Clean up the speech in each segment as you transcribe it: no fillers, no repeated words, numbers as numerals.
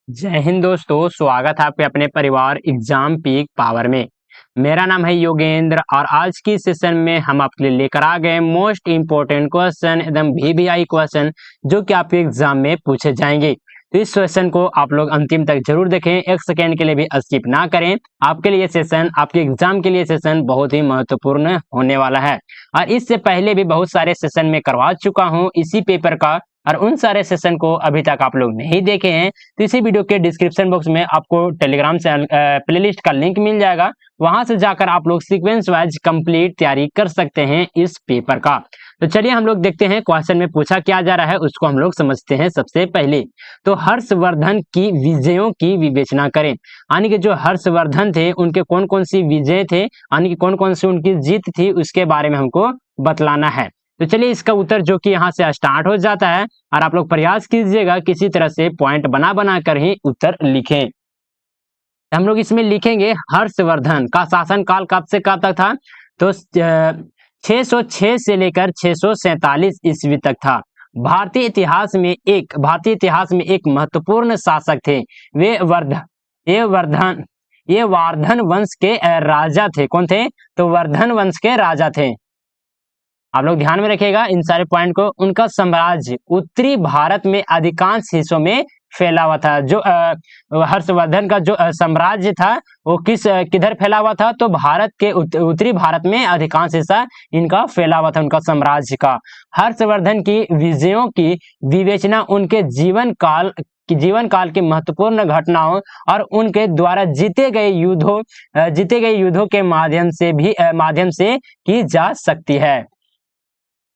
जय हिंद दोस्तों, स्वागत है आपके अपने परिवार एग्जाम पीक पावर में। मेरा नाम है योगेंद्र और आज की सेशन में हम आपके लिए लेकर आ गए मोस्ट इम्पोर्टेंट क्वेश्चन एकदम वीवीआई क्वेश्चन जो कि आपके एग्जाम में पूछे जाएंगे। तो इस सेशन को आप लोग अंतिम तक जरूर देखें, एक सेकेंड के लिए भी स्किप ना करें। आपके लिए सेशन, आपके एग्जाम के लिए सेशन बहुत ही महत्वपूर्ण होने वाला है। और इससे पहले भी बहुत सारे सेशन में करवा चुका हूँ इसी पेपर का, और उन सारे सेशन को अभी तक आप लोग नहीं देखे हैं तो इसी वीडियो के डिस्क्रिप्शन बॉक्स में आपको टेलीग्राम चैनल प्लेलिस्ट का लिंक मिल जाएगा। वहां से जाकर आप लोग सीक्वेंस वाइज कंप्लीट तैयारी कर सकते हैं इस पेपर का। तो चलिए हम लोग देखते हैं क्वेश्चन में पूछा क्या जा रहा है, उसको हम लोग समझते हैं। सबसे पहले तो हर्षवर्धन की विजयों की विवेचना करें, यानी कि जो हर्षवर्धन थे उनके कौन कौन सी विजय थे, यानी कि कौन कौन सी उनकी जीत थी, उसके बारे में हमको बतलाना है। तो चलिए इसका उत्तर जो कि यहाँ से स्टार्ट हो जाता है, और आप लोग प्रयास कीजिएगा किसी तरह से पॉइंट बना बना कर ही उत्तर लिखें। हम लोग इसमें लिखेंगे हर्षवर्धन का शासनकाल कब से कब तक था, तो 606 से लेकर 647 ईस्वी तक था। भारतीय इतिहास में एक महत्वपूर्ण शासक थे। वे वर्ध ये वर्धन ये वार्धन वंश के राजा थे। कौन थे? तो वर्धन वंश के राजा थे। आप लोग ध्यान में रखिएगा इन सारे पॉइंट को। उनका साम्राज्य उत्तरी भारत में अधिकांश हिस्सों में फैला हुआ था। जो हर्षवर्धन का जो साम्राज्य था वो किधर फैला हुआ था, तो भारत के उत्तरी भारत में अधिकांश हिस्सा इनका फैला हुआ था, उनका साम्राज्य का। हर्षवर्धन की विजयों की विवेचना उनके जीवन काल की महत्वपूर्ण घटनाओं और उनके द्वारा जीते गए युद्धों के माध्यम से की जा सकती है।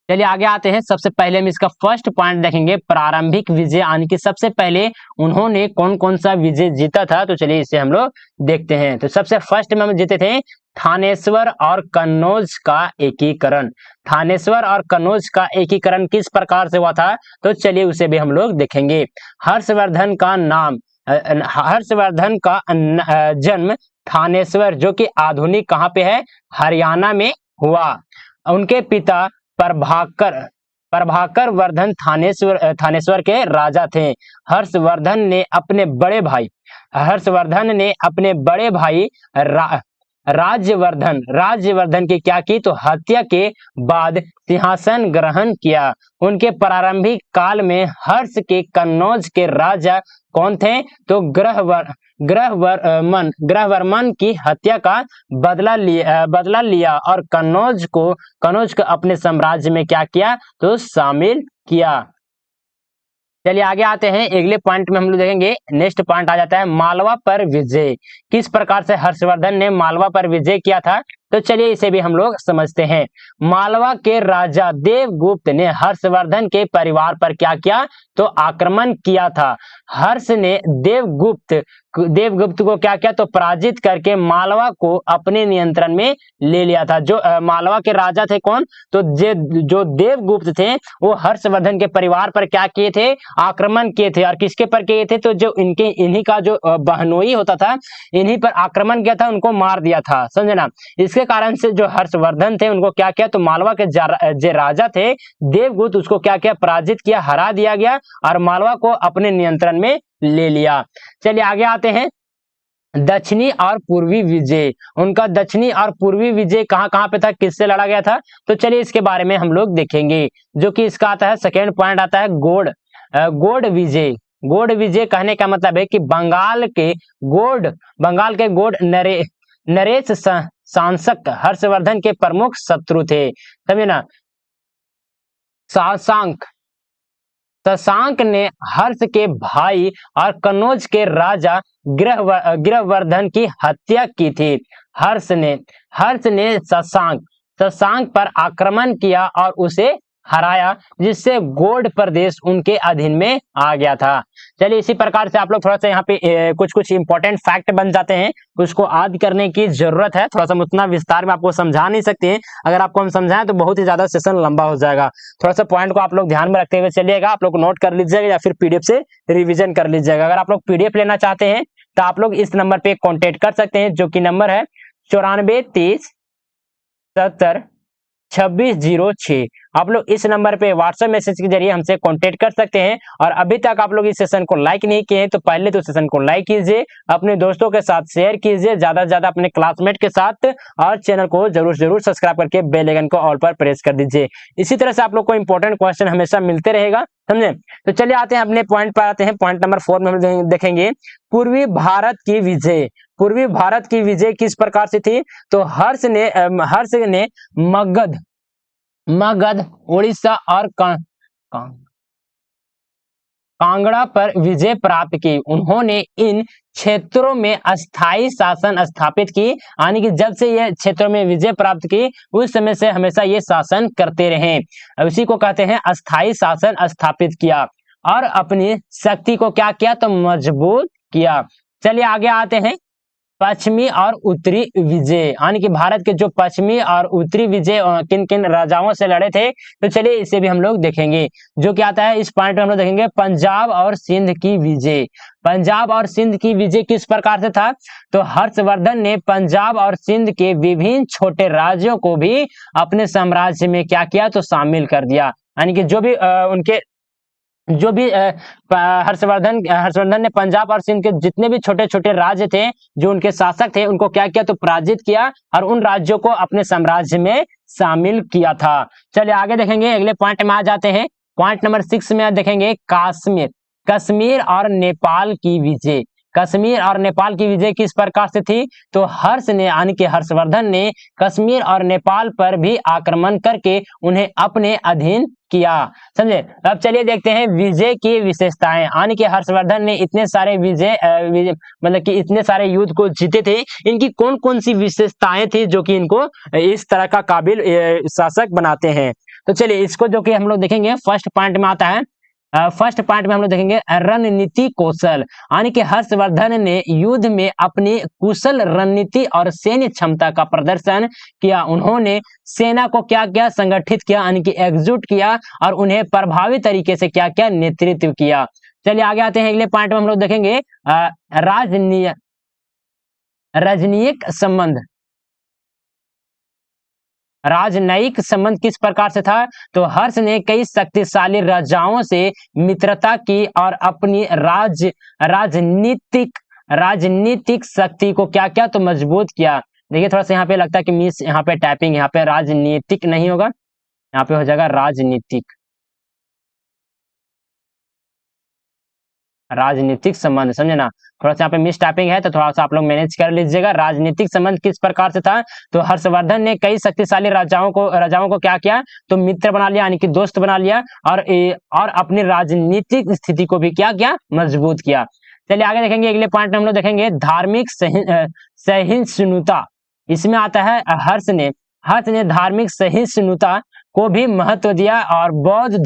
चलिए आगे आते हैं। सबसे पहले हम इसका फर्स्ट पॉइंट देखेंगे, प्रारंभिक विजय, यानी कि सबसे पहले उन्होंने कौन कौन सा विजय जीता था। तो चलिए इसे हम लोग देखते हैं। तो सबसे फर्स्ट में हम जीते थे थानेश्वर और कन्नौज का एकीकरण। थानेश्वर और कन्नौज का एकीकरण किस प्रकार से हुआ था, तो चलिए उसे भी हम लोग देखेंगे। हर्षवर्धन का जन्म थानेश्वर, जो कि आधुनिक कहाँ पे है, हरियाणा में हुआ। उनके पिता प्रभाकर वर्धन थानेश्वर के राजा थे। हर्षवर्धन ने अपने बड़े भाई राज्यवर्धन की क्या की, तो हत्या के बाद सिंहासन ग्रहण किया। उनके प्रारंभिक काल में हर्ष के कन्नौज के राजा कौन थे, तो ग्रहवर्मन की हत्या का बदला लिया और कन्नौज को अपने साम्राज्य में क्या किया, तो शामिल किया। चलिए आगे आते हैं। अगले पॉइंट में हम लोग देखेंगे। नेक्स्ट पॉइंट आ जाता है मालवा पर विजय। किस प्रकार से हर्षवर्धन ने मालवा पर विजय किया था, तो चलिए इसे भी हम लोग समझते हैं। मालवा के राजा देवगुप्त ने हर्षवर्धन के परिवार पर क्या किया, तो आक्रमण किया था। हर्ष ने देवगुप्त को क्या किया, तो पराजित करके मालवा को अपने नियंत्रण में ले लिया था। जो मालवा के राजा थे कौन, तो जो देवगुप्त थे वो हर्षवर्धन के परिवार पर क्या किए थे, आक्रमण किए थे। और किसके पर किए थे, तो जो इन्हीं का जो बहनोई होता था, इन्हीं पर आक्रमण किया था, उनको मार दिया था, समझे ना। इसके कारण से जो हर्षवर्धन थे उनको क्या किया, तो मालवा के जो राजा थे देवगुप्त, उसको क्या किया, पराजित किया, हरा दिया गया और मालवा को अपने नियंत्रण में ले लिया। चलिए आगे आते हैं। दक्षिणी और पूर्वी विजय। उनका दक्षिणी और पूर्वी विजय कहां कहां पे था, किससे लड़ा गया था, तो चलिए इसके बारे में हम लोग देखेंगे। जो कि इसका आता है सेकेंड पॉइंट आता है गौड़ विजय। गौड़ विजय कहने का मतलब है कि बंगाल के गौड़ नरेश शासक हर्षवर्धन के प्रमुख शत्रु थे, समझे ना। शशांक ने हर्ष के भाई और कन्नौज के राजा ग्रहवर्धन की हत्या की थी। हर्ष ने शशांक पर आक्रमण किया और उसे हराया, जिससे गौड़ प्रदेश उनके अधीन में आ गया था। चलिए इसी प्रकार से आप लोग थोड़ा सा यहाँ पे कुछ इंपॉर्टेंट फैक्ट बन जाते हैं, उसको याद करने की जरूरत है। थोड़ा सा हम उतना विस्तार में आपको समझा नहीं सकते हैं, अगर आपको हम समझाएं तो बहुत ही ज्यादा सेशन लंबा हो जाएगा। थोड़ा सा पॉइंट को आप लोग ध्यान में रखते हुए चलिएगा। आप लोग नोट कर लीजिएगा या फिर पीडीएफ से रिविजन कर लीजिएगा। अगर आप लोग पीडीएफ लेना चाहते हैं तो आप लोग इस नंबर पे कॉन्टेक्ट कर सकते हैं, जो कि नंबर है 94 30 70 2606। आप लोग इस नंबर पे व्हाट्सएप मैसेज के जरिए हमसे कांटेक्ट कर सकते हैं। और अभी तक आप लोग इस सेशन को लाइक नहीं किए हैं तो पहले तो सेशन को लाइक कीजिए, अपने दोस्तों के साथ शेयर कीजिए, ज्यादा से ज्यादा अपने क्लासमेट के साथ, और चैनल को जरूर जरूर सब्सक्राइब करके बेल आइकन को ऑल पर प्रेस कर दीजिए। इसी तरह से आप लोग को इंपॉर्टेंट क्वेश्चन हमेशा मिलते रहेगा, समझे। तो चलिए आते हैं अपने पॉइंट पर आते हैं। पॉइंट नंबर 4 में हम देखेंगे पूर्वी भारत की विजय। पूर्वी भारत की विजय किस प्रकार से थी? तो हर्ष ने मगध, उड़ीसा और कांगड़ा पर विजय प्राप्त की। उन्होंने इन क्षेत्रों में अस्थायी शासन स्थापित की, यानी कि जब से ये क्षेत्रों में विजय प्राप्त की उस समय से हमेशा ये शासन करते रहे, उसी को कहते हैं अस्थायी शासन स्थापित किया। और अपनी शक्ति को क्या किया? तो मजबूत किया। चलिए आगे आते हैं। पश्चिमी और उत्तरी विजय, यानी कि भारत के जो पश्चिमी और उत्तरी विजय किन किन राजाओं से लड़े थे, तो चलिए इसे भी हम लोग देखेंगे। जो क्या आता है इस पॉइंट में हम लोग देखेंगे पंजाब और सिंध की विजय। पंजाब और सिंध की विजय किस प्रकार से था? तो हर्षवर्धन ने पंजाब और सिंध के विभिन्न छोटे राज्यों को भी अपने साम्राज्य में क्या किया? तो शामिल कर दिया। यानी कि जो भी हर्षवर्धन ने पंजाब और सिंध के जितने भी छोटे छोटे राज्य थे, जो उनके शासक थे, उनको क्या किया? तो पराजित किया और उन राज्यों को अपने साम्राज्य में शामिल किया था। चलिए आगे देखेंगे, अगले पॉइंट में आ जाते हैं। पॉइंट नंबर 6 में देखेंगे कश्मीर और नेपाल की विजय। कश्मीर और नेपाल की विजय किस प्रकार से थी? तो हर्षवर्धन ने कश्मीर और नेपाल पर भी आक्रमण करके उन्हें अपने अधीन किया, समझे। अब चलिए देखते हैं विजय की विशेषताएं। यानी कि हर्षवर्धन ने इतने सारे मतलब कि इतने सारे युद्ध को जीते थे, इनकी कौन कौन सी विशेषताएं थी जो कि इनको इस तरह का काबिल शासक बनाते हैं। तो चलिए इसको जो कि हम लोग देखेंगे फर्स्ट पॉइंट में आता है। फर्स्ट पॉइंट में हम लोग देखेंगे रणनीति कौशल, यानी कि हर्षवर्धन ने युद्ध में अपनी कुशल रणनीति और सैन्य क्षमता का प्रदर्शन किया। उन्होंने सेना को क्या किया? संगठित किया, यानी कि एकजुट किया, और उन्हें प्रभावी तरीके से क्या किया? नेतृत्व किया। चलिए आगे आते हैं। अगले पॉइंट में हम लोग देखेंगे राजनयिक संबंध। राजनयिक संबंध किस प्रकार से था? तो हर्ष ने कई शक्तिशाली राजाओं से मित्रता की और अपनी राजनीतिक शक्ति को क्या किया? तो मजबूत किया। देखिए थोड़ा सा यहाँ पे लगता है कि मिस यहाँ पे टाइपिंग, यहाँ पे राजनीतिक नहीं होगा, यहाँ पे हो जाएगा राजनीतिक संबंध, समझे ना। थोड़ा सा यहाँ पे मिस टाइपिंग है तो थोड़ा सा आप लोग मैनेज कर लीजिएगा। राजनीतिक संबंध किस प्रकार से था? तो हर्षवर्धन ने कई शक्तिशाली राजाओं को क्या किया? तो मित्र बना लिया, यानी कि दोस्त बना लिया, और अपनी राजनीतिक स्थिति को भी क्या किया? मजबूत किया। चलिए आगे देखेंगे। अगले पॉइंट में हम लोग देखेंगे धार्मिक सहिष्णुता। इसमें आता है हर्ष ने धार्मिक सहिष्णुता को भी महत्व दिया और बौद्ध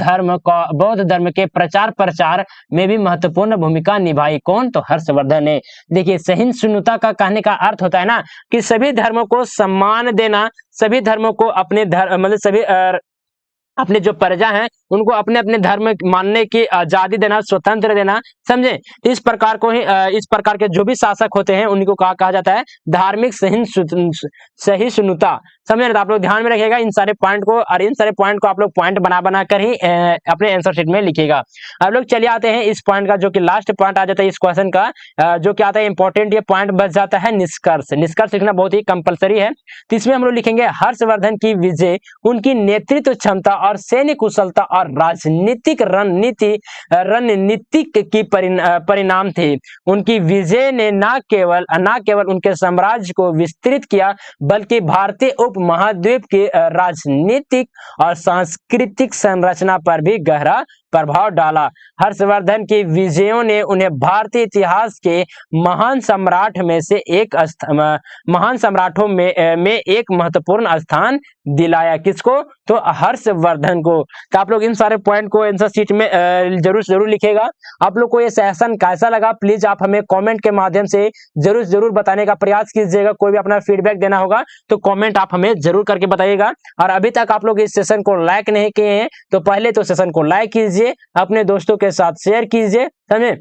धर्म के प्रचार में भी महत्वपूर्ण भूमिका निभाई। कौन? तो हर्षवर्धन ने। देखिए सहिष्णुता का कहने का अर्थ होता है ना कि सभी धर्मों को सम्मान देना, सभी धर्मों को अपने अपने जो प्रजा हैं उनको अपने अपने धर्म मानने की आजादी देना, स्वतंत्र देना, समझे। इस प्रकार के जो भी शासक होते हैं उनको कहा जाता है धार्मिक सहिष्णुता, समझे। तो आप लोग ध्यान में रखिएगा इन सारे पॉइंट को, और इन सारे पॉइंट को आप लोग पॉइंट बना कर ही अपने आंसर शीट में लिखिएगा। आप लोग चलिए आते हैं इस पॉइंट का, जो कि लास्ट पॉइंट आ जाता है इस क्वेश्चन का, जो कि आता है इंपॉर्टेंट, ये पॉइंट बच जाता है निष्कर्ष लिखना बहुत ही कंपलसरी है। तो इसमें हम लोग लिखेंगे हर्षवर्धन की विजय उनकी नेतृत्व क्षमता और सैन्य कुशलता और राजनीतिक रणनीतिक की परिणाम थे। उनकी विजय ने न केवल उनके साम्राज्य को विस्तृत किया, बल्कि भारतीय उपमहाद्वीप की राजनीतिक और सांस्कृतिक संरचना पर भी गहरा प्रभाव डाला। हर्षवर्धन की विजयों ने उन्हें भारतीय इतिहास के महान सम्राटों में एक महत्वपूर्ण स्थान दिलाया। किसको? तो हर्षवर्धन को। तो आप लोग इन सारे पॉइंट को आंसर शीट में जरूर लिखिएगा। आप लोग को ये सेशन कैसा लगा प्लीज आप हमें कमेंट के माध्यम से जरूर बताने का प्रयास कीजिएगा। कोई भी अपना फीडबैक देना होगा तो कमेंट आप हमें जरूर करके बताइएगा। और अभी तक आप लोग इस सेशन को लाइक नहीं किए हैं तो पहले तो सेशन को लाइक कीजिए, अपने दोस्तों के साथ शेयर कीजिए, समझे।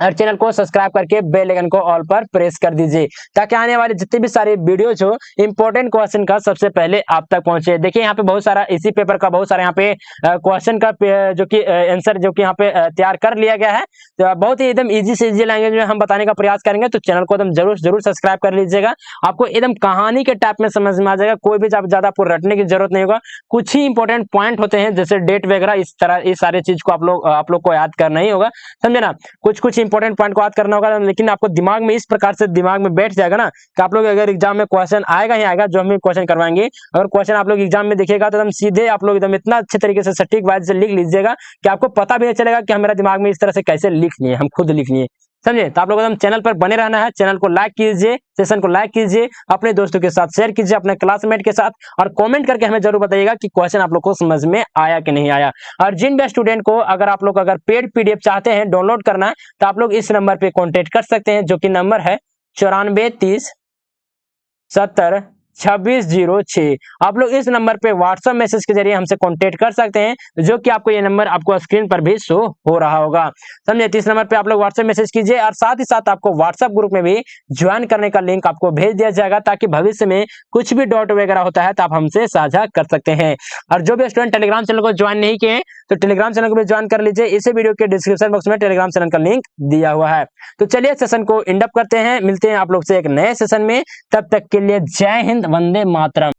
और चैनल को सब्सक्राइब करके बेल आइकन को ऑल पर प्रेस कर दीजिए ताकि आने वाले जितने भी सारे वीडियोज हो इंपॉर्टेंट क्वेश्चन का सबसे पहले आप तक पहुंचे। देखिए यहाँ पे बहुत सारा इसी पेपर का बहुत सारा यहाँ पे क्वेश्चन का जो कि आंसर जो कि यहाँ पे तैयार कर लिया गया है। तो बहुत ही एकदम इजी से इजी लैंग्वेज में हम बताने का प्रयास करेंगे, तो चैनल को एकदम जरूर सब्सक्राइब कर लीजिएगा। आपको एकदम कहानी के टाइप में समझ में आ जाएगा, कोई भी ज्यादा आपको रटने की जरूरत नहीं होगा। कुछ ही इंपॉर्टेंट पॉइंट होते हैं जैसे डेट वगैरह, इस तरह इस सारे चीज को आप लोग को याद करना ही होगा, समझे ना। कुछ इंपॉर्टेंट पॉइंट को याद करना होगा, लेकिन आपको दिमाग में इस प्रकार से दिमाग में बैठ जाएगा ना कि आप लोग अगर एग्जाम में क्वेश्चन आएगा ही आएगा, जो हम क्वेश्चन करवाएंगे, अगर क्वेश्चन आप लोग एग्जाम में देखिएगा तो एकदम सीधे आप लोग एकदम इतना अच्छे तरीके से सटीक बात से लिख लीजिएगा कि आपको पता भी नहीं चलेगा कि हमारा दिमाग में इस तरह से कैसे लिख लिए, हम खुद लिख लिए, समझे। तो आप लोग एकदम चैनल पर बने रहना है, चैनल को लाइक कीजिए, सेशन को लाइक कीजिए, अपने दोस्तों के साथ शेयर कीजिए, अपने क्लासमेट के साथ, और कमेंट करके हमें जरूर बताइएगा कि क्वेश्चन आप लोग को समझ में आया कि नहीं आया। और जिन भी स्टूडेंट को अगर आप लोग पेड पीडीएफ चाहते हैं डाउनलोड करना, तो आप लोग इस नंबर पे कॉन्टेक्ट कर सकते हैं, जो कि नंबर है 94 30 70 2606। आप लोग इस नंबर पे व्हाट्सएप मैसेज के जरिए हमसे कांटेक्ट कर सकते हैं, जो कि आपको ये नंबर आपको स्क्रीन पर भी शो हो रहा होगा, समझे। तो इस नंबर पे आप लोग व्हाट्सएप मैसेज कीजिए, और साथ ही साथ आपको व्हाट्सएप ग्रुप में भी ज्वाइन करने का लिंक आपको भेज दिया जाएगा, ताकि भविष्य में कुछ भी डाउट वगैरह होता है तो आप हमसे साझा कर सकते हैं। और जो भी स्टूडेंट टेलीग्राम चैनल को ज्वाइन नहीं किए तो टेलीग्राम चैनल को भी ज्वाइन कर लीजिए, इसी वीडियो के डिस्क्रिप्शन बॉक्स में टेलीग्राम चैनल का लिंक दिया हुआ है। तो चलिए सेशन को इंड अप करते हैं, मिलते हैं आप लोग से एक नए सेशन में, तब तक के लिए जय हिंद, वंदे मातरम।